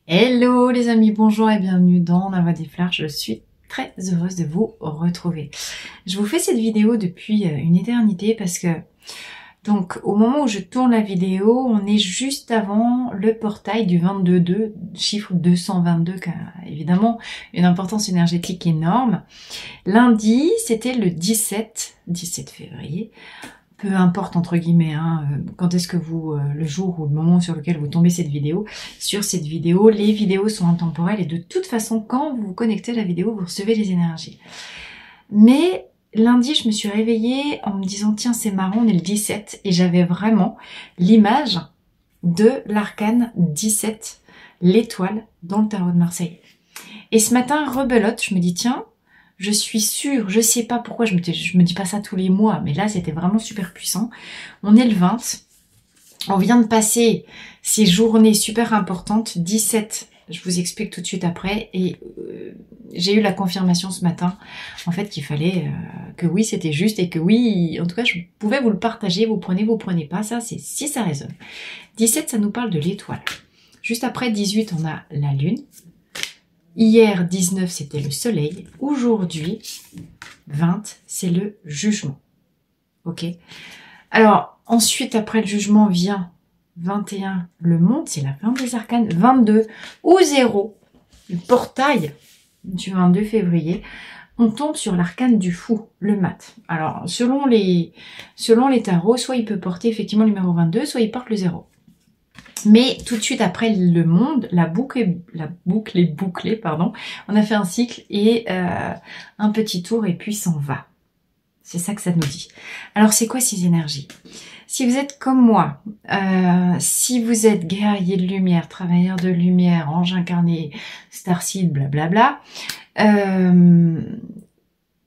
Hello les amis, bonjour et bienvenue dans La Voix des Fleurs. Je suis très heureuse de vous retrouver. Je vous fais cette vidéo depuis une éternité parce que donc au moment où je tourne la vidéo, on est juste avant le portail du 22-2, chiffre 222 qui a évidemment une importance énergétique énorme. Lundi, c'était le 17 février. Peu importe entre guillemets, quand est-ce que vous, le jour ou le moment sur lequel vous tombez cette vidéo, sur cette vidéo, les vidéos sont intemporelles et de toute façon, quand vous vous connectez à la vidéo, vous recevez les énergies. Mais lundi, je me suis réveillée en me disant, tiens, c'est marrant, on est le 17, et j'avais vraiment l'image de l'arcane 17, l'étoile, dans le tarot de Marseille. Et ce matin, rebelote, je me dis, tiens, je suis sûre, je sais pas pourquoi, je me dis pas ça tous les mois, mais là c'était vraiment super puissant. On est le 20, on vient de passer ces journées super importantes, 17, je vous explique tout de suite après, et j'ai eu la confirmation ce matin, en fait qu'il fallait, que oui c'était juste, et que oui, en tout cas je pouvais vous le partager, vous prenez pas, ça c'est si ça résonne. 17 ça nous parle de l'étoile, juste après 18 on a la lune. Hier, 19, c'était le soleil. Aujourd'hui, 20, c'est le jugement. Ok. Alors, ensuite, après le jugement, vient 21, le monde, c'est la fin des arcanes. 22, ou 0, le portail du 22 février. On tombe sur l'arcane du fou, le mat. Alors, selon les tarots, soit il peut porter effectivement le numéro 22, soit il porte le 0. Mais tout de suite après le monde, la boucle est bouclée, pardon. On a fait un cycle et un petit tour et puis s'en va. C'est ça que ça nous dit. Alors c'est quoi ces énergies? Si vous êtes comme moi, si vous êtes guerrier de lumière, travailleur de lumière, ange incarné, starseed, blablabla,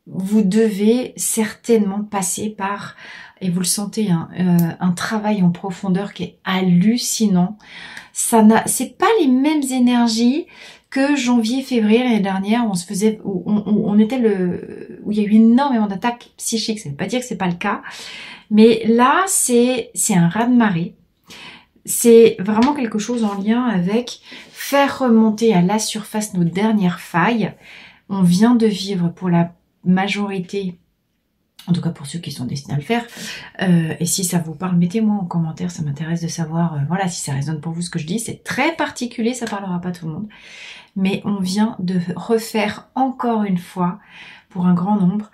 vous devez certainement passer par, et vous le sentez, un travail en profondeur qui est hallucinant. C'est pas les mêmes énergies que janvier, février l'année dernière où on se faisait, où il y a eu énormément d'attaques psychiques. Ça veut pas dire que c'est pas le cas, mais là c'est un raz-de-marée. C'est vraiment quelque chose en lien avec faire remonter à la surface nos dernières failles. On vient de vivre pour la majorité, en tout cas pour ceux qui sont destinés à le faire, et si ça vous parle, mettez-moi en commentaire, ça m'intéresse de savoir, voilà, si ça résonne pour vous ce que je dis, c'est très particulier, ça parlera pas à tout le monde, mais on vient de refaire encore une fois, pour un grand nombre,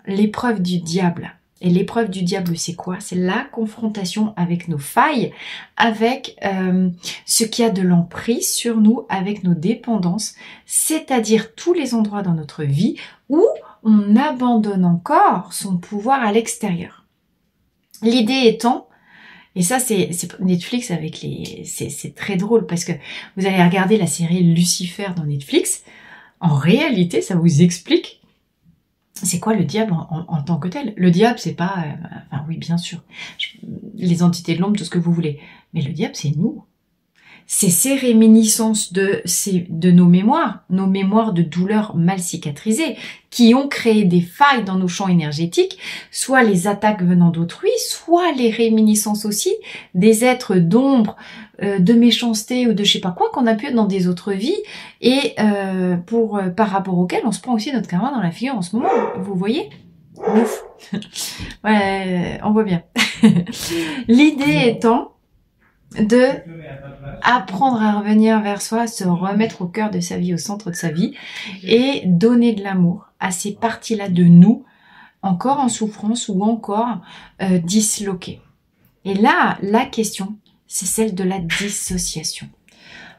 l'épreuve du diable. Et l'épreuve du diable, c'est quoi? C'est la confrontation avec nos failles, avec ce qui a de l'emprise sur nous, avec nos dépendances, c'est-à-dire tous les endroits dans notre vie où on abandonne encore son pouvoir à l'extérieur. L'idée étant, et ça c'est Netflix avec c'est très drôle parce que vous allez regarder la série Lucifer dans Netflix, en réalité ça vous explique c'est quoi le diable en tant que tel. Le diable c'est pas, enfin oui bien sûr, les entités de l'ombre, tout ce que vous voulez, mais le diable c'est nous. C'est ces réminiscences de nos mémoires de douleurs mal cicatrisées, qui ont créé des failles dans nos champs énergétiques, soit les attaques venant d'autrui, soit les réminiscences aussi des êtres d'ombre, de méchanceté ou de je sais pas quoi qu'on a pu être dans des autres vies, et par rapport auxquels on se prend aussi notre karma dans la figure en ce moment, vous voyez? Ouf. Ouais, on voit bien. L'idée étant de apprendre à revenir vers soi, se remettre au cœur de sa vie, au centre de sa vie, et donner de l'amour à ces parties-là de nous, encore en souffrance ou encore disloquées. Et là, la question, c'est celle de la dissociation.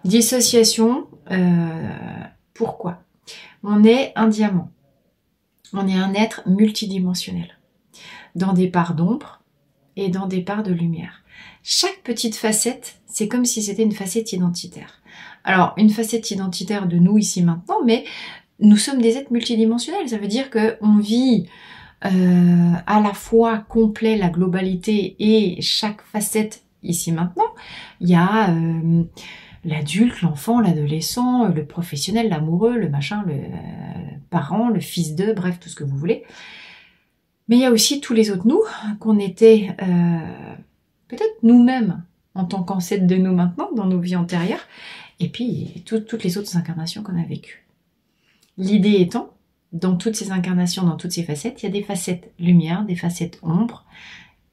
Dissociation, pourquoi? On est un diamant, on est un être multidimensionnel, dans des parts d'ombre et dans des parts de lumière. Chaque petite facette, c'est comme si c'était une facette identitaire. Alors, une facette identitaire de nous ici maintenant, mais nous sommes des êtres multidimensionnels. Ça veut dire qu'on vit à la fois complet, la globalité et chaque facette ici maintenant. Il y a l'adulte, l'enfant, l'adolescent, le professionnel, l'amoureux, le machin, le parent, le fils d'eux, bref, tout ce que vous voulez. Mais il y a aussi tous les autres nous qu'on était... peut-être nous-mêmes en tant qu'ancêtres de nous maintenant, dans nos vies antérieures, et puis toutes les autres incarnations qu'on a vécues. L'idée étant, dans toutes ces incarnations, dans toutes ces facettes, il y a des facettes lumière, des facettes ombre.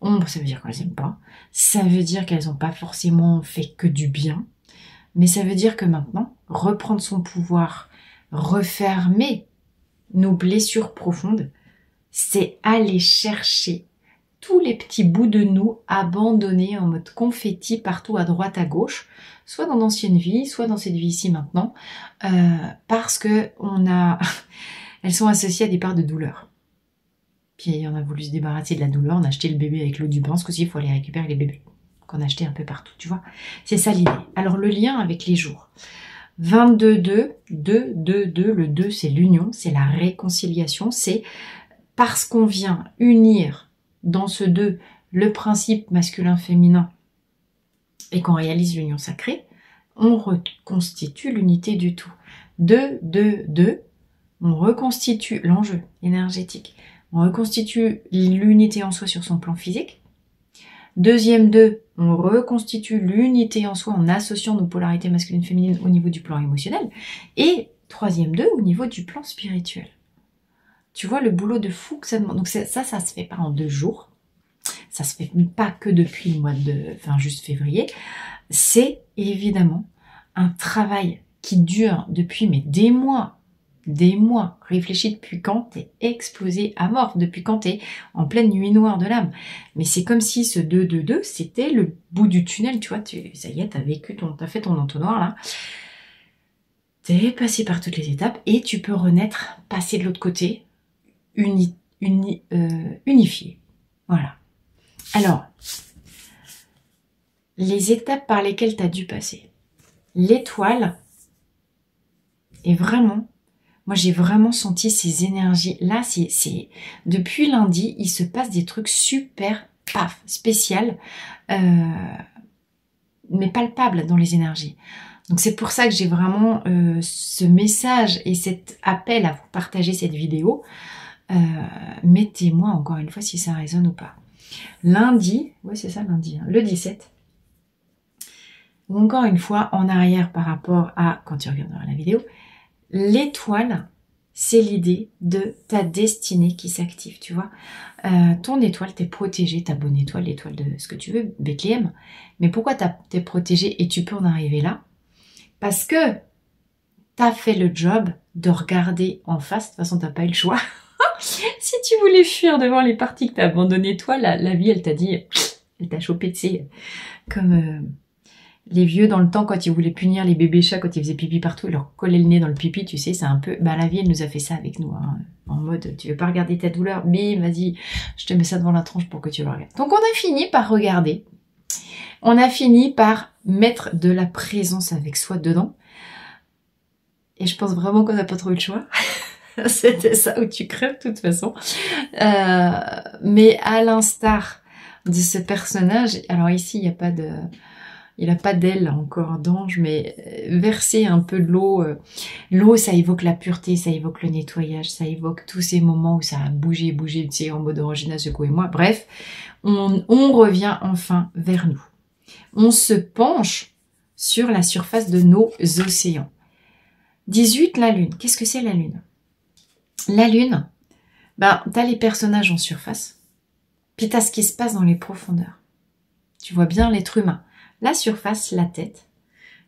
Ombre, ça veut dire qu'on les aime pas. Ça veut dire qu'elles n'ont pas forcément fait que du bien. Mais ça veut dire que maintenant, reprendre son pouvoir, refermer nos blessures profondes, c'est aller chercher tous les petits bouts de nous abandonnés en mode confetti partout à droite à gauche, soit dans d'anciennes vies, soit dans cette vie ici maintenant, parce que elles sont associées à des parts de douleur. Puis on a voulu se débarrasser de la douleur, on a acheté le bébé avec l'eau du bain, parce qu'aussi il faut aller récupérer les bébés qu'on a acheté un peu partout, tu vois. C'est ça l'idée. Alors le lien avec les jours. 22-2, 2-2-2, le 2 c'est l'union, c'est la réconciliation, c'est parce qu'on vient unir dans ce 2 le principe masculin-féminin et qu'on réalise l'union sacrée, on reconstitue l'unité du tout. 2-2-2, on reconstitue l'enjeu énergétique, on reconstitue l'unité en soi sur son plan physique. Deuxième 2, on reconstitue l'unité en soi en associant nos polarités masculines-féminines au niveau du plan émotionnel. Et troisième 2, au niveau du plan spirituel. Tu vois le boulot de fou que ça demande. Donc ça se fait pas en 2 jours. Ça se fait pas que depuis le mois juste février. C'est évidemment un travail qui dure depuis des mois. Réfléchis depuis quand t'es explosé à mort, depuis quand t'es en pleine nuit noire de l'âme. Mais c'est comme si ce 2-2-2, c'était le bout du tunnel, tu vois, ça y est, t'as fait ton entonnoir là. T'es passé par toutes les étapes et tu peux renaître, passer de l'autre côté, unifié. Voilà. Alors, les étapes par lesquelles t'as dû passer. L'étoile est vraiment... Moi, j'ai vraiment senti ces énergies. Là, depuis lundi, il se passe des trucs super, spécial, mais palpables dans les énergies. Donc, c'est pour ça que j'ai vraiment ce message et cet appel à vous partager cette vidéo. Mettez-moi encore une fois si ça résonne ou pas. Lundi, ouais, c'est ça, lundi, hein, le 17. Ou encore une fois, en arrière par rapport à quand tu regarderas la vidéo. L'étoile, c'est l'idée de ta destinée qui s'active, tu vois. Ton étoile, t'es protégée, ta bonne étoile, l'étoile de ce que tu veux, Bethléem. Mais pourquoi t'es protégée et tu peux en arriver là? Parce que t'as fait le job de regarder en face. De toute façon, t'as pas eu le choix. Si tu voulais fuir devant les parties que t'as abandonnées, toi, la vie, elle t'a dit, elle t'a chopé, tu sais, comme... les vieux dans le temps quand ils voulaient punir les bébés chats quand ils faisaient pipi partout, ils leur collaient le nez dans le pipi, tu sais, c'est un peu... la vie elle nous a fait ça avec nous, hein, en mode tu veux pas regarder ta douleur, bim, vas-y, je te mets ça devant la tronche pour que tu le regardes. Donc on a fini par regarder, on a fini par mettre de la présence avec soi dedans, et je pense vraiment qu'on n'a pas trop eu le choix. C'était ça où tu crèves de toute façon. Mais à l'instar de ce personnage, alors ici il n'y a pas de... Il n'a pas d'aile encore d'ange, mais verser un peu de l'eau. L'eau, ça évoque la pureté, ça évoque le nettoyage, ça évoque tous ces moments où ça a bougé, tu sais, en mode Orangina, secouez-moi. Bref, on revient enfin vers nous. On se penche sur la surface de nos océans. 18, la Lune. Qu'est-ce que c'est la Lune? La Lune, t'as les personnages en surface, puis t'as ce qui se passe dans les profondeurs. Tu vois bien l'être humain. La surface, la tête,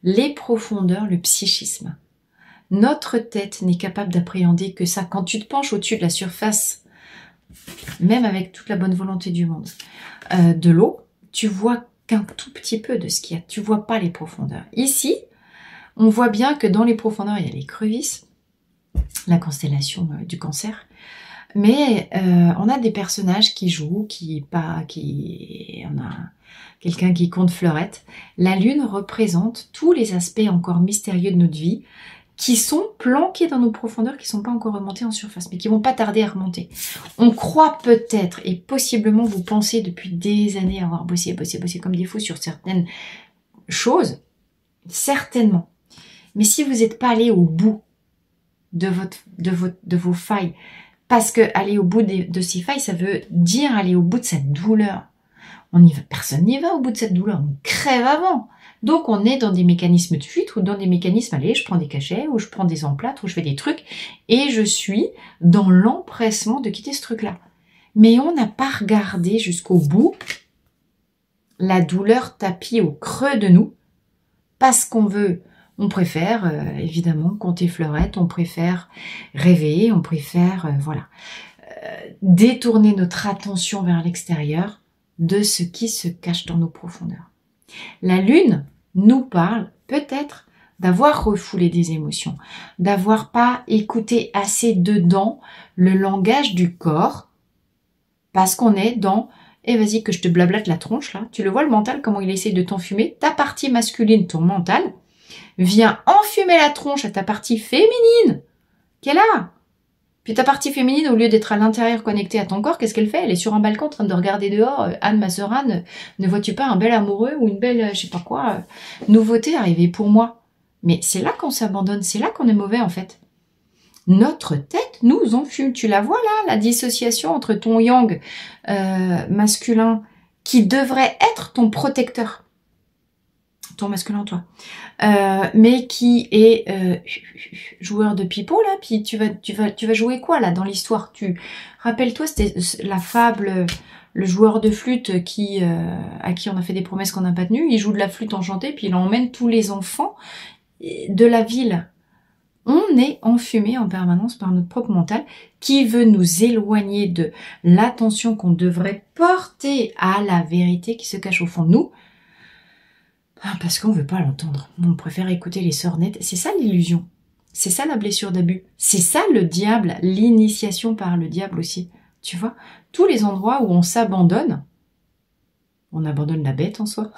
les profondeurs, le psychisme. Notre tête n'est capable d'appréhender que ça. Quand tu te penches au-dessus de la surface, même avec toute la bonne volonté du monde, de l'eau, tu vois qu'un tout petit peu de ce qu'il y a. Tu vois pas les profondeurs. Ici, on voit bien que dans les profondeurs, il y a l'écrevisse, la constellation du Cancer. Mais on a des personnages qui jouent, on a quelqu'un qui compte fleurette. La Lune représente tous les aspects encore mystérieux de notre vie qui sont planqués dans nos profondeurs, qui ne sont pas encore remontés en surface, mais qui vont pas tarder à remonter. On croit peut-être, et possiblement vous pensez depuis des années avoir bossé comme des fous sur certaines choses, certainement. Mais si vous n'êtes pas allé au bout de vos failles, parce que aller au bout de ces failles, ça veut dire aller au bout de cette douleur. Personne n'y va au bout de cette douleur, on crève avant. Donc on est dans des mécanismes de fuite ou dans des mécanismes, allez, je prends des cachets ou je prends des emplâtres ou je fais des trucs et je suis dans l'empressement de quitter ce truc-là. Mais on n'a pas regardé jusqu'au bout la douleur tapie au creux de nous parce qu'on veut, on préfère évidemment compter fleurettes, on préfère rêver, on préfère détourner notre attention vers l'extérieur de ce qui se cache dans nos profondeurs. La lune nous parle peut-être d'avoir refoulé des émotions, d'avoir pas écouté assez dedans le langage du corps, parce qu'on est dans vas-y que je te blablate la tronche là. Tu le vois le mental, comment il essaie de t'enfumer. Ta partie masculine, ton mental, vient enfumer la tronche à ta partie féminine, qui est là. Puis ta partie féminine, au lieu d'être à l'intérieur connectée à ton corps, qu'est-ce qu'elle fait? Elle est sur un balcon en train de regarder dehors. Anne, ma sœur Anne, ne vois-tu pas un bel amoureux ou une belle, je sais pas quoi, nouveauté arriver pour moi? Mais c'est là qu'on s'abandonne, c'est là qu'on est mauvais en fait. Notre tête nous enfume. Tu la vois là, la dissociation entre ton yang masculin qui devrait être ton protecteur. Ton masculin, toi. Mais qui est joueur de pipeau, là. Puis tu vas jouer quoi, là, dans l'histoire? Rappelle-toi, c'était la fable, le joueur de flûte à qui on a fait des promesses qu'on n'a pas tenues. Il joue de la flûte enchantée, puis il emmène tous les enfants de la ville. On est enfumé en permanence par notre propre mental qui veut nous éloigner de l'attention qu'on devrait porter à la vérité qui se cache au fond de nous. Parce qu'on veut pas l'entendre. On préfère écouter les sornettes. C'est ça l'illusion. C'est ça la blessure d'abus. C'est ça le diable, l'initiation par le diable aussi. Tu vois, tous les endroits où on s'abandonne, on abandonne la bête en soi,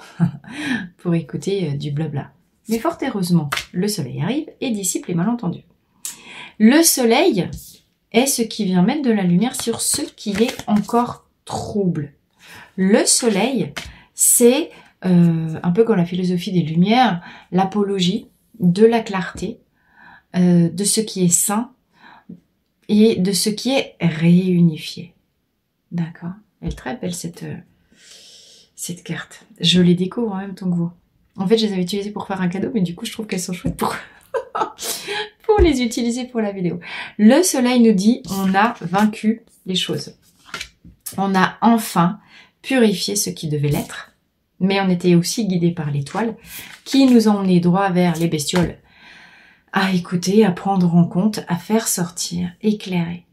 pour écouter du blabla. Mais fort heureusement, le soleil arrive et dissipe les malentendus. Le soleil est ce qui vient mettre de la lumière sur ce qui est encore trouble. Le soleil, c'est un peu comme la philosophie des Lumières, l'apologie de la clarté, de ce qui est sain et de ce qui est réunifié. D'accord? Elle est très belle cette carte. Je les découvre en même temps que vous. En fait, je les avais utilisées pour faire un cadeau, mais du coup, je trouve qu'elles sont chouettes pour les utiliser pour la vidéo. Le soleil nous dit, on a vaincu les choses. On a enfin purifié ce qui devait l'être. Mais on était aussi guidé par l'étoile qui nous emmenait droit vers les bestioles. À écouter, à prendre en compte, à faire sortir, éclairer.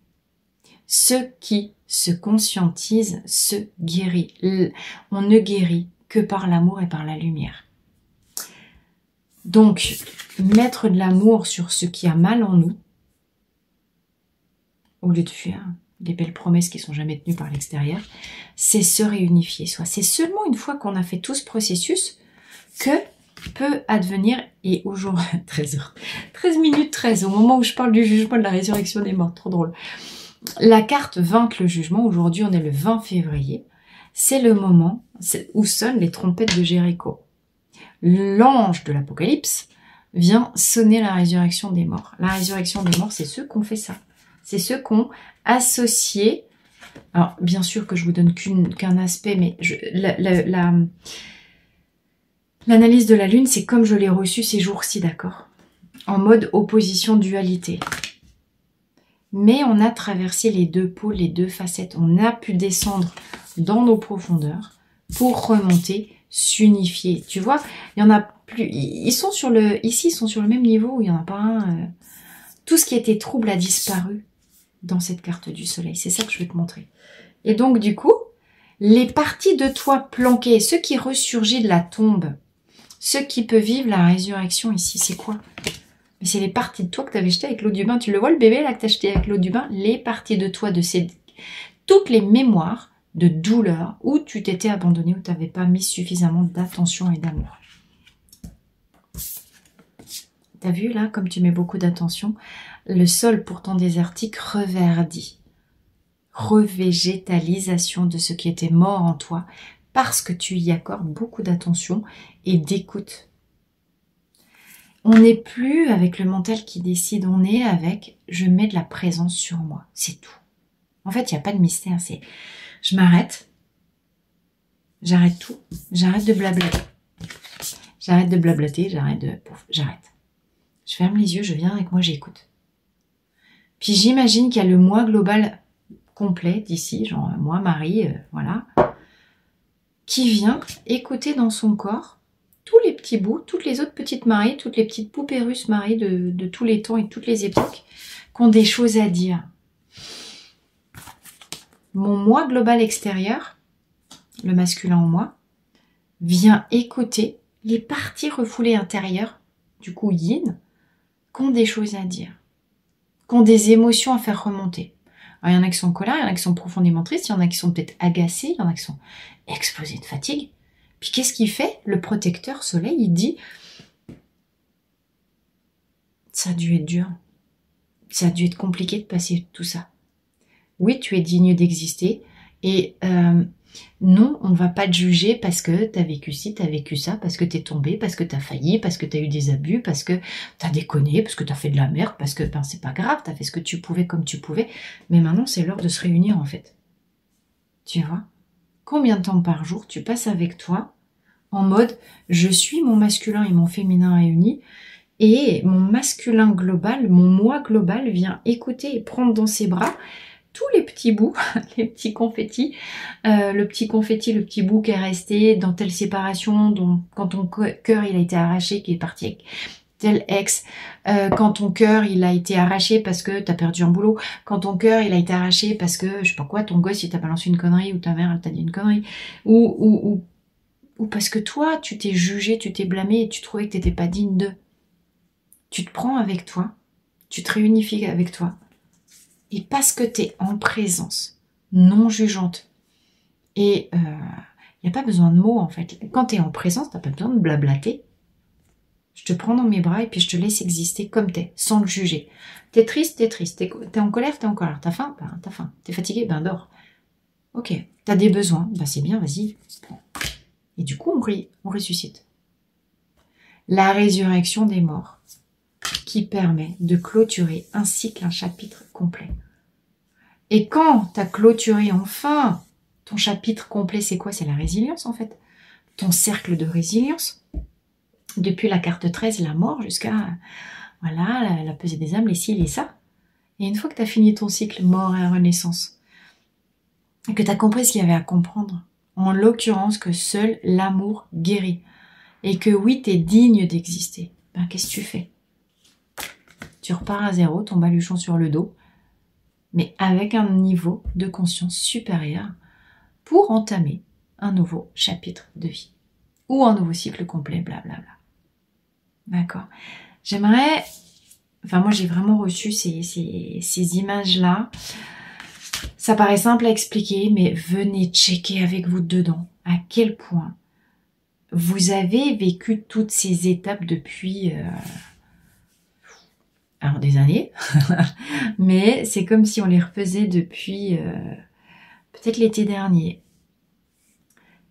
Ce qui se conscientise se guérit. On ne guérit que par l'amour et par la lumière. Donc, mettre de l'amour sur ce qui a mal en nous, au lieu de fuir des belles promesses qui sont jamais tenues par l'extérieur, c'est se réunifier soi. C'est seulement une fois qu'on a fait tout ce processus que peut advenir, et aujourd'hui, 13 minutes 13, au moment où je parle du jugement de la résurrection des morts, trop drôle. La carte vaincre le jugement, aujourd'hui on est le 20 février, c'est le moment où sonnent les trompettes de Jéricho. L'ange de l'Apocalypse vient sonner la résurrection des morts. La résurrection des morts, c'est ceux qui ont fait ça. C'est ceux qui ont associé. Alors, bien sûr que je vous donne qu'un aspect, mais l'analyse de la Lune, c'est comme je l'ai reçu ces jours-ci, d'accord? En mode opposition, dualité. Mais on a traversé les deux pôles, les deux facettes. On a pu descendre dans nos profondeurs pour remonter, s'unifier. Tu vois, il y en a plus. Ici, ils sont sur le même niveau où il n'y en a pas un. Tout ce qui était trouble a disparu dans cette carte du soleil. C'est ça que je vais te montrer. Et donc, du coup, les parties de toi planquées, ce qui ressurgit de la tombe, ce qui peut vivre la résurrection ici, c'est quoi? Mais c'est les parties de toi que tu avais jetées avec l'eau du bain. Tu le vois, le bébé là que tu as jeté avec l'eau du bain? Les parties de toi, toutes les mémoires de douleur où tu t'étais abandonné, où tu n'avais pas mis suffisamment d'attention et d'amour. T'as vu là, comme tu mets beaucoup d'attention, le sol pourtant désertique reverdit. Revégétalisation de ce qui était mort en toi parce que tu y accordes beaucoup d'attention et d'écoute. On n'est plus avec le mental qui décide, on est avec je mets de la présence sur moi, c'est tout. En fait, il n'y a pas de mystère, c'est je m'arrête, j'arrête tout, j'arrête de blablater. J'arrête de blablater, j'arrête. Je ferme les yeux, je viens avec moi, j'écoute. Puis j'imagine qu'il y a le moi global complet d'ici, genre moi, Marie, voilà, qui vient écouter dans son corps tous les petits bouts, toutes les autres petites Maries, toutes les petites poupées russes Marie de tous les temps et de toutes les époques, qui ont des choses à dire. Mon moi global extérieur, le masculin en moi, vient écouter les parties refoulées intérieures, du coup yin, qui ont des choses à dire, qui ont des émotions à faire remonter. Alors, il y en a qui sont en colère, il y en a qui sont profondément tristes, il y en a qui sont peut-être agacés, il y en a qui sont explosés de fatigue. Puis qu'est-ce qu'il fait? Le protecteur soleil, il dit « Ça a dû être dur, ça a dû être compliqué de passer tout ça. Oui, tu es digne d'exister et non, on ne va pas te juger parce que tu as vécu ci, tu as vécu ça, parce que tu es tombé, parce que tu as failli, parce que tu as eu des abus, parce que tu as déconné, parce que tu as fait de la merde, parce que ben, c'est pas grave, tu as fait ce que tu pouvais comme tu pouvais. Mais maintenant, c'est l'heure de se réunir en fait. Tu vois? Combien de temps par jour tu passes avec toi en mode je suis mon masculin et mon féminin réunis et mon masculin global, mon moi global vient écouter et prendre dans ses bras tous les petits bouts, les petits confettis, le petit bout qui est resté dans telle séparation, quand ton cœur il a été arraché, qui est parti avec tel ex, quand ton cœur il a été arraché parce que t'as perdu un boulot, quand ton cœur il a été arraché parce que, je sais pas quoi, ton gosse il t'a balancé une connerie, ou ta mère elle t'a dit une connerie, ou parce que toi tu t'es jugé, tu t'es blâmé et tu trouvais que t'étais pas digne d'eux. Tu te prends avec toi, tu te réunifies avec toi, et parce que tu es en présence, non jugeante, et il n'y a pas besoin de mots en fait. Quand tu es en présence, tu n'as pas besoin de blablater. Je te prends dans mes bras et puis je te laisse exister comme tu es, sans le juger. Tu es triste, t'es en colère, t'es en colère. T'as faim, ben t'as faim. T'es fatigué, ben dors. Ok, t'as des besoins, ben c'est bien, vas-y. Et du coup, on ressuscite. La résurrection des morts, qui permet de clôturer un cycle, un chapitre complet. Et quand tu as clôturé enfin ton chapitre complet, c'est quoi? C'est la résilience en fait. Ton cercle de résilience. Depuis la carte 13, la mort, jusqu'à voilà, la pesée des âmes, les ci, les ça. Et une fois que tu as fini ton cycle mort et renaissance, et que tu as compris ce qu'il y avait à comprendre, en l'occurrence que seul l'amour guérit, et que oui, tu es digne d'exister, ben qu'est-ce que tu fais? Tu repars à zéro, ton baluchon sur le dos, mais avec un niveau de conscience supérieur pour entamer un nouveau chapitre de vie ou un nouveau cycle complet, blablabla. D'accord. J'aimerais, enfin moi j'ai vraiment reçu ces images-là. Ça paraît simple à expliquer, mais venez checker avec vous dedans à quel point vous avez vécu toutes ces étapes depuis... alors des années, mais c'est comme si on les refaisait depuis peut-être l'été dernier.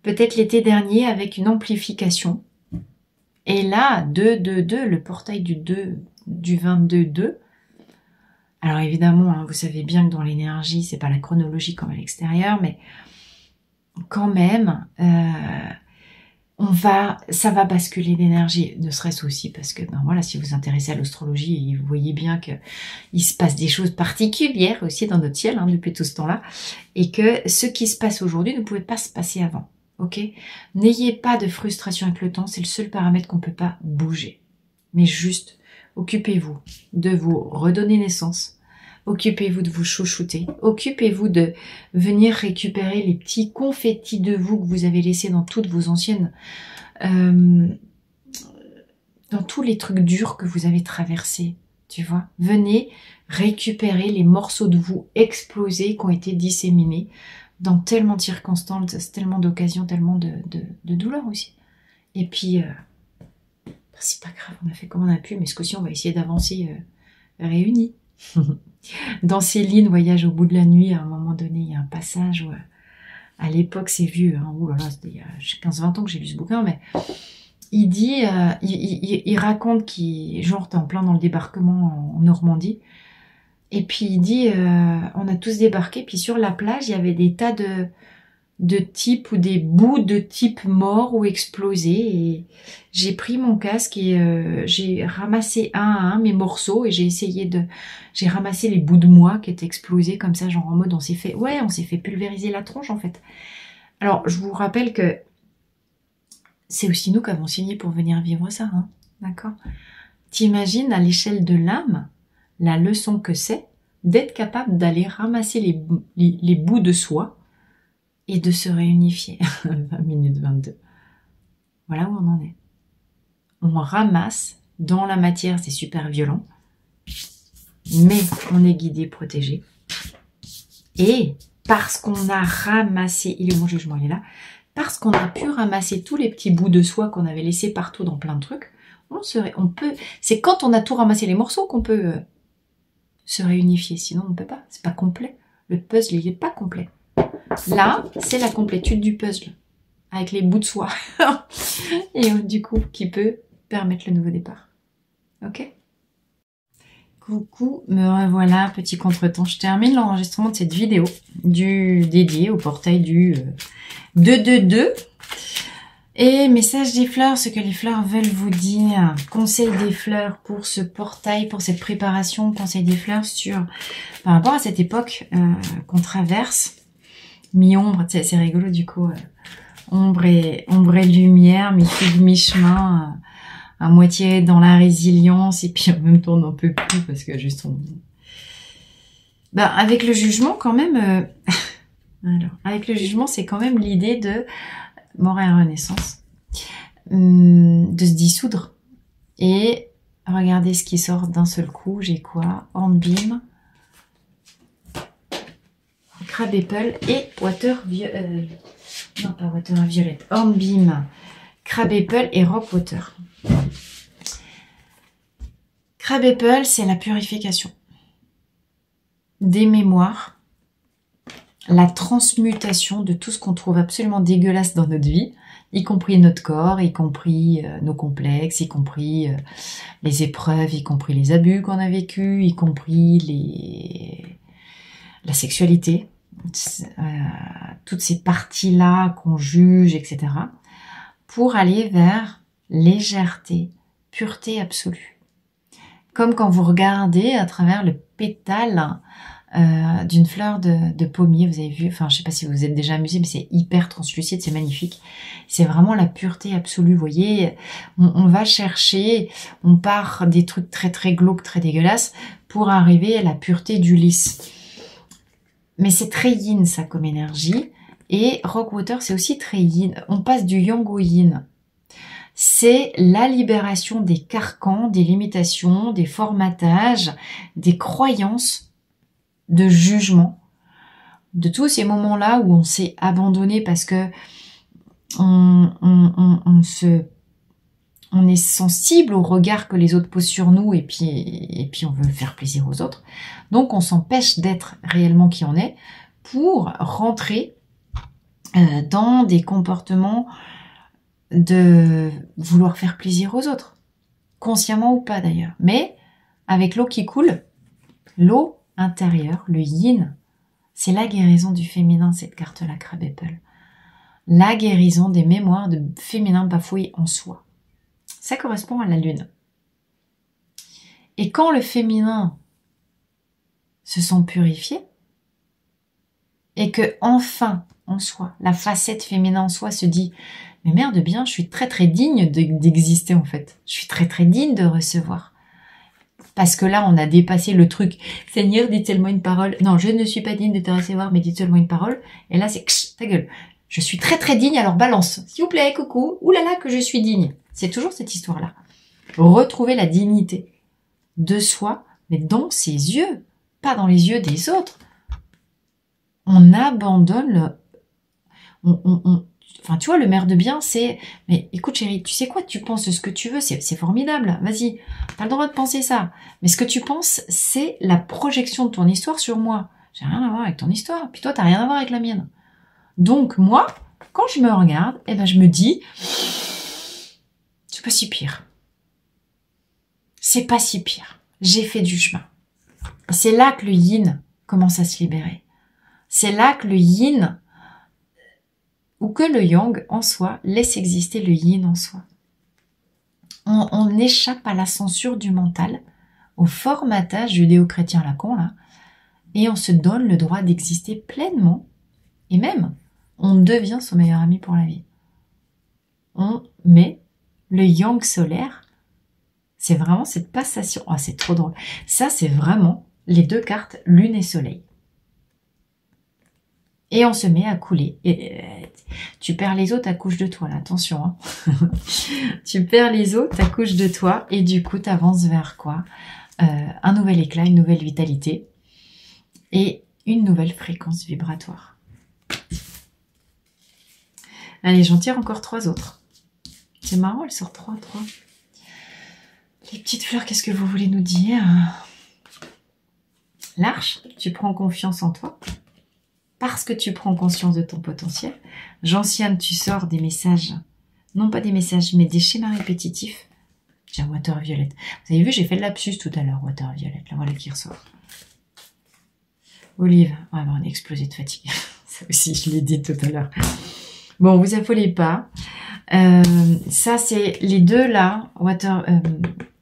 Peut-être l'été dernier avec une amplification. Et là, 2-2-2, le portail du 2, du 22-2. Alors évidemment, hein, vous savez bien que dans l'énergie, c'est pas la chronologie comme à l'extérieur, mais quand même... ça va basculer d'énergie, ne serait-ce aussi parce que, ben voilà, si vous vous intéressez à l'astrologie, vous voyez bien que il se passe des choses particulières aussi dans notre ciel, hein, depuis tout ce temps-là, et que ce qui se passe aujourd'hui ne pouvait pas se passer avant, ok? N'ayez pas de frustration avec le temps, c'est le seul paramètre qu'on peut pas bouger. Mais juste, occupez-vous de vous redonner naissance, occupez-vous de vous chouchouter, occupez-vous de venir récupérer les petits confettis de vous que vous avez laissés dans toutes vos anciennes... dans tous les trucs durs que vous avez traversés, tu vois. Venez récupérer les morceaux de vous explosés qui ont été disséminés dans tellement de circonstances, tellement d'occasions, tellement de douleurs aussi. Et puis, c'est pas grave, on a fait comme on a pu, mais ce coup-ci, on va essayer d'avancer réunis. Dans Céline, Voyage au bout de la nuit, à un moment donné, il y a un passage où, à l'époque, c'est vieux, hein, oh là là, c'était il y a 15-20 ans que j'ai lu ce bouquin, mais il dit, il raconte qu'il, genre, t'es en plein dans le débarquement en Normandie, et puis il dit, on a tous débarqué, puis sur la plage, il y avait des tas de type ou des bouts de type mort ou explosés. Et j'ai pris mon casque et j'ai ramassé un à un mes morceaux et j'ai ramassé les bouts de moi qui étaient explosés comme ça, genre en mode on s'est fait pulvériser la tronche en fait. Alors je vous rappelle que c'est aussi nous qui avons signé pour venir vivre ça, hein, d'accord? T'imagines à l'échelle de l'âme la leçon que c'est d'être capable d'aller ramasser les bouts de soi et de se réunifier. 20 minutes 22. Voilà où on en est. On ramasse dans la matière, c'est super violent, mais on est guidé, protégé. Et parce qu'on a ramassé, il est où mon jugement, il est là, parce qu'on a pu ramasser tous les petits bouts de soi qu'on avait laissés partout dans plein de trucs, c'est quand on a tout ramassé les morceaux qu'on peut se réunifier, sinon on ne peut pas, c'est pas complet. Le puzzle, il n'est pas complet. Là, c'est la complétude du puzzle, avec les bouts de soi, et du coup, qui peut permettre le nouveau départ. Ok? Coucou, me revoilà, petit contretemps. Je termine l'enregistrement de cette vidéo dédiée au portail du 222. Et message des fleurs, ce que les fleurs veulent vous dire. Conseil des fleurs pour ce portail, pour cette préparation. Conseil des fleurs par rapport à cette époque qu'on traverse. Mi-ombre, c'est rigolo du coup. Ombre et lumière, mi-figue, mi-chemin. À moitié dans la résilience et puis en même temps on n'en peut plus parce que juste avec le jugement quand même alors avec le jugement c'est quand même l'idée de mort et renaissance, de se dissoudre et regardez ce qui sort d'un seul coup. J'ai quoi? Hornbeam, Crab Apple et Water non pas Water Violet, Hornbeam, Crab Apple et Rock Water. Crab Apple, c'est la purification des mémoires, la transmutation de tout ce qu'on trouve absolument dégueulasse dans notre vie, y compris notre corps, y compris nos complexes, y compris les épreuves, y compris les abus qu'on a vécus, y compris la sexualité, toutes ces parties-là qu'on juge, etc. pour aller vers légèreté, pureté absolue. Comme quand vous regardez à travers le pétale d'une fleur de pommier, vous avez vu, enfin je sais pas si vous vous êtes déjà amusé, mais c'est hyper translucide, c'est magnifique. C'est vraiment la pureté absolue, vous voyez, on va chercher, on part des trucs très très glauques, très dégueulasses, pour arriver à la pureté du lisse. Mais c'est très yin ça comme énergie, et Rockwater c'est aussi très yin, on passe du yang au yin. C'est la libération des carcans, des limitations, des formatages, des croyances de jugement, de tous ces moments-là où on s'est abandonné parce que on est sensible au regard que les autres posent sur nous et puis on veut faire plaisir aux autres. Donc on s'empêche d'être réellement qui on est pour rentrer dans des comportements de vouloir faire plaisir aux autres, consciemment ou pas d'ailleurs, mais avec l'eau qui coule, l'eau intérieure, le yin, c'est la guérison du féminin, cette carte-là, Crab Apple. La guérison des mémoires de féminin bafouillé en soi. Ça correspond à la lune. Et quand le féminin se sent purifié, et que enfin, en soi, la facette féminin en soi se dit mais merde bien, je suis très très digne d'exister en fait. Je suis très très digne de recevoir. Parce que là, on a dépassé le truc. Seigneur, dites seulement une parole. Non, je ne suis pas digne de te recevoir, mais dites seulement une parole. Et là, c'est ta gueule. Je suis très très digne, alors balance. S'il vous plaît, coucou. Oulala, que je suis digne. C'est toujours cette histoire-là. Retrouver la dignité de soi, mais dans ses yeux, pas dans les yeux des autres. On abandonne Enfin, tu vois, le maire de bien, c'est... Mais écoute, chérie, tu sais quoi? Tu penses ce que tu veux, c'est formidable. Vas-y, t'as le droit de penser ça. Mais ce que tu penses, c'est la projection de ton histoire sur moi. J'ai rien à voir avec ton histoire. Puis toi, t'as rien à voir avec la mienne. Donc, moi, quand je me regarde, eh ben, je me dis... C'est pas si pire. C'est pas si pire. J'ai fait du chemin. C'est là que le yin commence à se libérer. C'est là que le yin ou que le yang en soi laisse exister le yin en soi. On échappe à la censure du mental, au formatage judéo-chrétien à la con, là, et on se donne le droit d'exister pleinement, et même, on devient son meilleur ami pour la vie. On met le yang solaire, c'est vraiment cette passation, oh c'est trop drôle, ça c'est vraiment les deux cartes, lune et soleil. Et on se met à couler. Et, tu perds les os, t'accouches de toi, là, attention. Hein. Tu perds les os, t'accouches de toi, et du coup, t'avances vers quoi? Un nouvel éclat, une nouvelle vitalité, et une nouvelle fréquence vibratoire. Allez, j'en tire encore 3 autres. C'est marrant, elle sort 3. Les petites fleurs, qu'est-ce que vous voulez nous dire? L'Arche, tu prends confiance en toi. Parce que tu prends conscience de ton potentiel. Gentiane, tu sors des messages, non pas des messages, mais des schémas répétitifs. J'ai un Water Violet. Vous avez vu, j'ai fait le lapsus tout à l'heure, Water Violet. Là, voilà qui ressort. Olive, ouais, on est explosé de fatigue. Ça aussi, je l'ai dit tout à l'heure. Bon, vous affolez pas. Ça, c'est les deux là,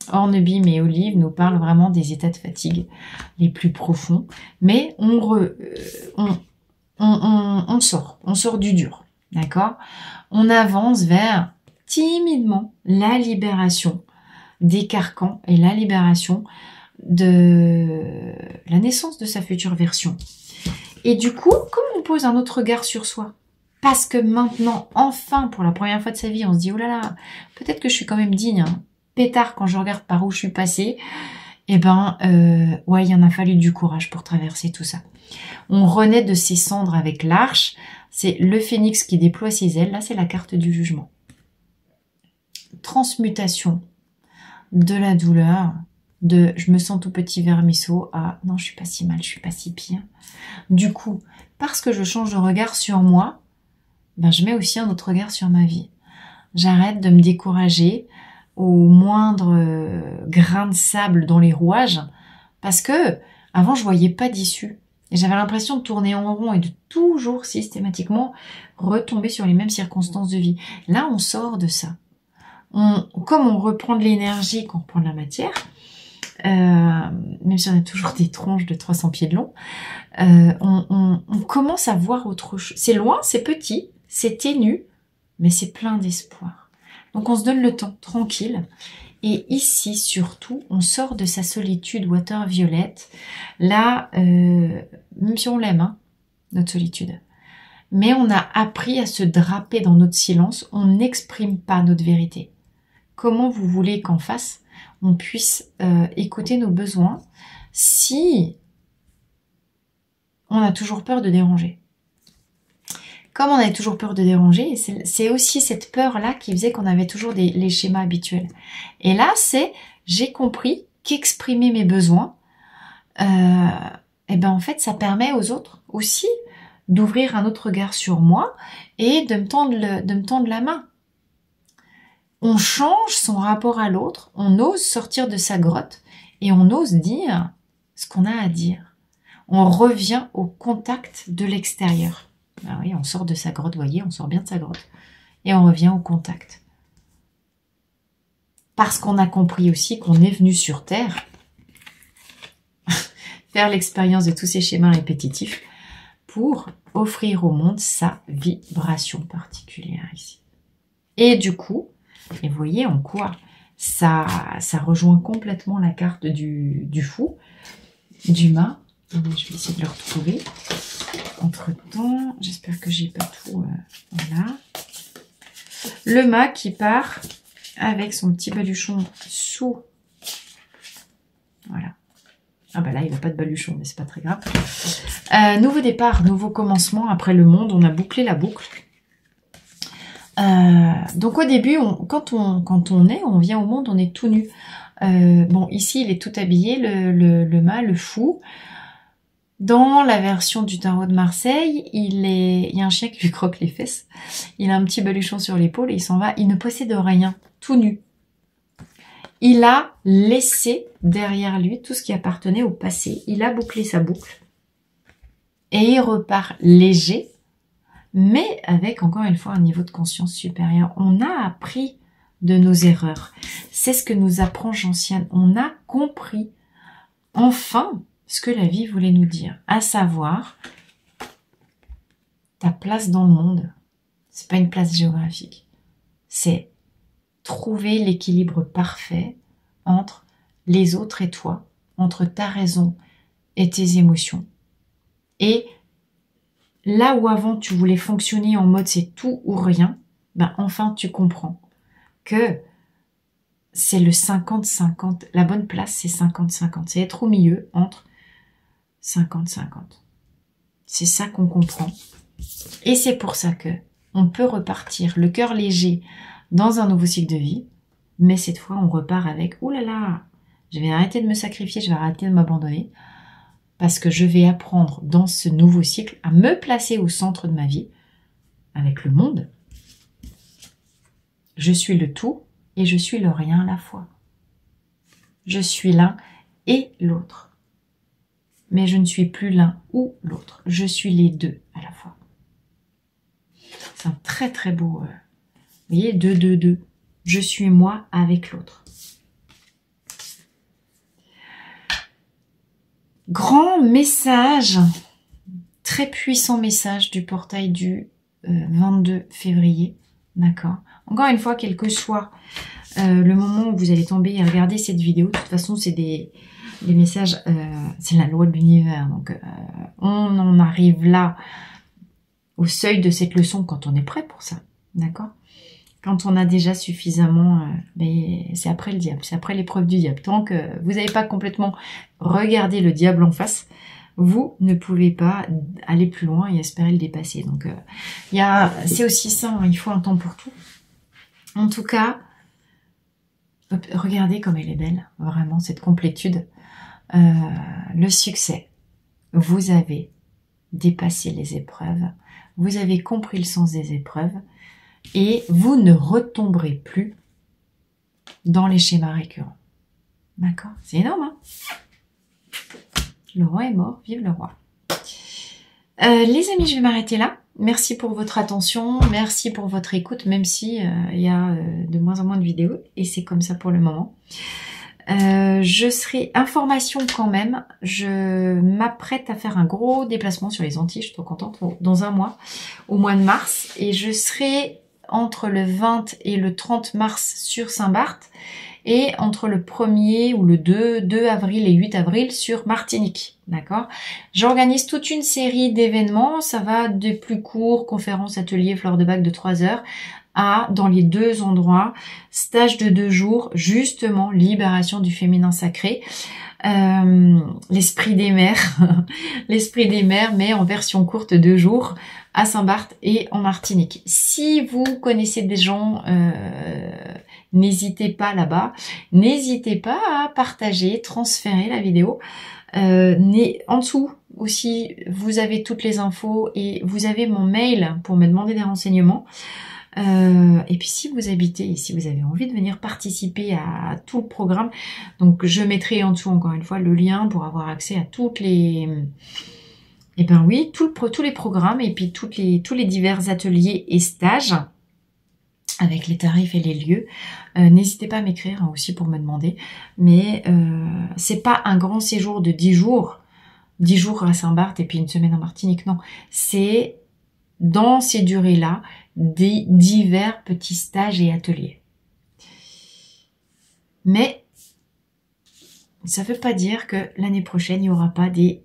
Hornbeam et Olive nous parlent vraiment des états de fatigue les plus profonds. Mais on sort du dur, d'accord? On avance vers timidement la libération des carcans et la libération de la naissance de sa future version. Et du coup, comme on pose un autre regard sur soi, parce que maintenant, enfin, pour la première fois de sa vie, on se dit, oh là là, peut-être que je suis quand même digne, hein. Pétard quand je regarde par où je suis passée, eh ben, ouais, il en a fallu du courage pour traverser tout ça. On renaît de ses cendres avec l'Arche. C'est le phénix qui déploie ses ailes. Là, c'est la carte du jugement. Transmutation de la douleur, de je me sens tout petit vermisseau à non, je suis pas si mal, je suis pas si pire. Du coup, parce que je change de regard sur moi, ben, je mets aussi un autre regard sur ma vie. J'arrête de me décourager au moindre grain de sable dans les rouages parce que avant, je voyais pas d'issue. Et j'avais l'impression de tourner en rond et de toujours systématiquement retomber sur les mêmes circonstances de vie. Là, on sort de ça. Comme on reprend de l'énergie quand on reprend de la matière, même si on a toujours des tronches de 300 pieds de long, on commence à voir autre chose. C'est loin, c'est petit, c'est ténu, mais c'est plein d'espoir. Donc on se donne le temps, tranquille. Et ici, surtout, on sort de sa solitude Water Violet. Là, même si on l'aime, hein, notre solitude. Mais on a appris à se draper dans notre silence. On n'exprime pas notre vérité. Comment vous voulez qu'en face, on puisse écouter nos besoins si on a toujours peur de déranger? Comme on avait toujours peur de déranger, c'est aussi cette peur-là qui faisait qu'on avait toujours les schémas habituels. Et là, j'ai compris qu'exprimer mes besoins, et ben en fait, ça permet aux autres aussi d'ouvrir un autre regard sur moi et de me tendre la main. On change son rapport à l'autre, on ose sortir de sa grotte et on ose dire ce qu'on a à dire. On revient au contact de l'extérieur. Ah oui, on sort de sa grotte, voyez, on sort bien de sa grotte. Et on revient au contact. Parce qu'on a compris aussi qu'on est venu sur Terre faire l'expérience de tous ces schémas répétitifs pour offrir au monde sa vibration particulière ici. Et du coup, et vous voyez en quoi ça rejoint complètement la carte du fou, du mât. Je vais essayer de le retrouver. Entre temps, j'espère que j'ai pas tout. Voilà. Le mât qui part avec son petit baluchon sous. Voilà. Ah bah là, il n'a pas de baluchon, mais c'est pas très grave. Nouveau départ, nouveau commencement. Après le monde, on a bouclé la boucle. Donc au début, quand on vient au monde, on est tout nu. Bon, ici, il est tout habillé, le mât, le fou. Dans la version du tarot de Marseille, il y a un chien qui lui croque les fesses. Il a un petit baluchon sur l'épaule et il s'en va. Il ne possède rien, tout nu. Il a laissé derrière lui tout ce qui appartenait au passé. Il a bouclé sa boucle. Et il repart léger, mais avec, encore une fois, un niveau de conscience supérieur. On a appris de nos erreurs. C'est ce que nous apprend Gentiane. On a compris, enfin, ce que la vie voulait nous dire, à savoir, ta place dans le monde, c'est pas une place géographique, c'est trouver l'équilibre parfait entre les autres et toi, entre ta raison et tes émotions. Et là où avant tu voulais fonctionner en mode c'est tout ou rien, ben enfin tu comprends que c'est le 50-50. La bonne place c'est 50-50. C'est être au milieu entre 50-50. C'est ça qu'on comprend. Et c'est pour ça que on peut repartir le cœur léger dans un nouveau cycle de vie, mais cette fois on repart avec ouh là là, je vais arrêter de me sacrifier, je vais arrêter de m'abandonner, parce que je vais apprendre dans ce nouveau cycle à me placer au centre de ma vie, avec le monde. Je suis le tout et je suis le rien à la fois. Je suis l'un et l'autre. Mais je ne suis plus l'un ou l'autre. Je suis les deux à la fois. C'est un très très beau... vous voyez, 2-2-2. Je suis moi avec l'autre. Grand message, très puissant message du portail du 22 février. D'accord. Encore une fois, quel que soit le moment où vous allez tomber et regarder cette vidéo, de toute façon, c'est des messages, c'est la loi de l'univers. Donc, on en arrive là, au seuil de cette leçon, quand on est prêt pour ça. D'accord. Quand on a déjà suffisamment, mais c'est après le diable, c'est après l'épreuve du diable. Tant que vous n'avez pas complètement regardé le diable en face, vous ne pouvez pas aller plus loin et espérer le dépasser. Donc, c'est aussi ça, hein, il faut un temps pour tout. En tout cas, regardez comme elle est belle, vraiment, cette complétude. Le succès, vous avez dépassé les épreuves, vous avez compris le sens des épreuves, et vous ne retomberez plus dans les schémas récurrents. D'accord? C'est énorme, hein? Le roi est mort, vive le roi. Les amis, je vais m'arrêter là. Merci pour votre attention, merci pour votre écoute, même si il y a de moins en moins de vidéos, et c'est comme ça pour le moment. Je serai information quand même, je m'apprête à faire un gros déplacement sur les Antilles, je suis trop contente, dans un mois, au mois de mars, et je serai entre le 20 et le 30 mars sur Saint-Barth, et entre le 1er ou le 2 avril et 8 avril sur Martinique, d'accord? J'organise toute une série d'événements, ça va des plus courts, conférences, ateliers, fleurs de bac de 3 heures, à, dans les deux endroits, stage de 2 jours, justement, libération du féminin sacré, l'esprit des mers, l'esprit des mers, mais en version courte 2 jours, à Saint-Barth et en Martinique. Si vous connaissez des gens, n'hésitez pas là-bas, n'hésitez pas à partager, transférer la vidéo. En dessous aussi, vous avez toutes les infos et vous avez mon mail pour me demander des renseignements. Et puis si vous habitez et si vous avez envie de venir participer à tout le programme, donc je mettrai en dessous encore une fois le lien pour avoir accès à toutes les... Eh ben oui, tous les programmes et puis tous les divers ateliers et stages avec les tarifs et les lieux. N'hésitez pas à m'écrire hein, aussi pour me demander. Mais c'est pas un grand séjour de 10 jours. 10 jours à Saint-Barth et puis une semaine en Martinique. Non, c'est dans ces durées-là des divers petits stages et ateliers. Mais ça ne veut pas dire que l'année prochaine, il n'y aura pas des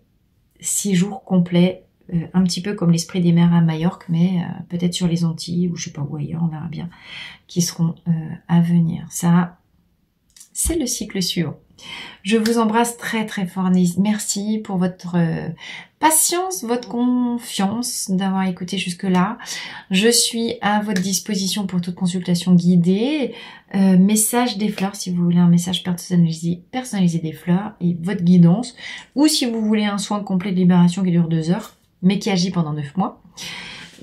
6 jours complets, un petit peu comme l'esprit des mers à Majorque, mais peut-être sur les Antilles ou je sais pas où ailleurs, on verra bien, qui seront à venir. Ça, c'est le cycle suivant. Je vous embrasse très très fort. Merci pour votre patience, votre confiance d'avoir écouté jusque-là. Je suis à votre disposition pour toute consultation guidée. Message des fleurs si vous voulez un message personnalisé des fleurs et votre guidance. Ou si vous voulez un soin complet de libération qui dure 2 heures, mais qui agit pendant 9 mois.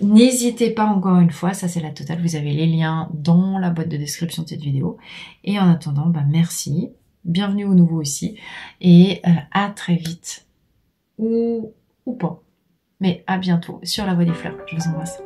N'hésitez pas encore une fois, ça c'est la totale. Vous avez les liens dans la boîte de description de cette vidéo. Et en attendant, bah, merci. Bienvenue au nouveau aussi et à très vite ou pas, mais à bientôt sur la voie des fleurs. Je vous embrasse.